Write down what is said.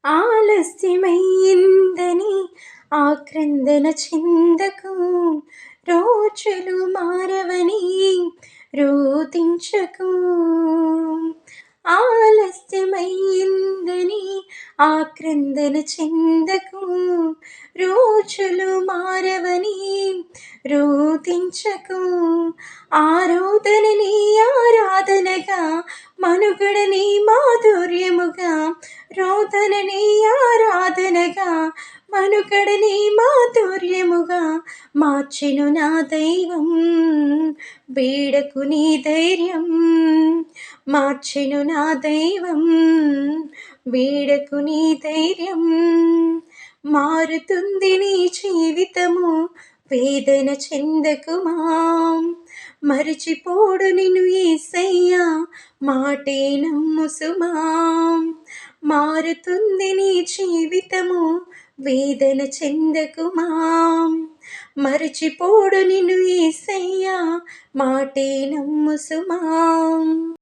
ఆలస్యమైందని ఆక్రందన చెందకు, రోజులు మారవని రోదించకు. ఆలస్యమైందని ఆక్రందన చెందకు, రోజులు మారవని రోదించకు. ఆరోదనని ఆరాధనగా, మనుగడని మాధుర్యముగా, రోదనని ఆరాధనగా, మనుగడని మాధుర్యముగా మార్చెను నా దైవం. వేడకు నీ ధైర్యం, మార్చెను నా దైవం. వేడకు నీ ధైర్యం, మారుతుంది నీ జీవితము. వేదన చెందకుమా, మరచిపోడు నిన్ను యేసయ్యా, మాటే నమ్ము సుమా. మారుతుంది నీ జీవితము, వేదన చెందకుమా, మరచిపోడు నిన్ను యేసయ్యా, మాటే నమ్ము సుమా.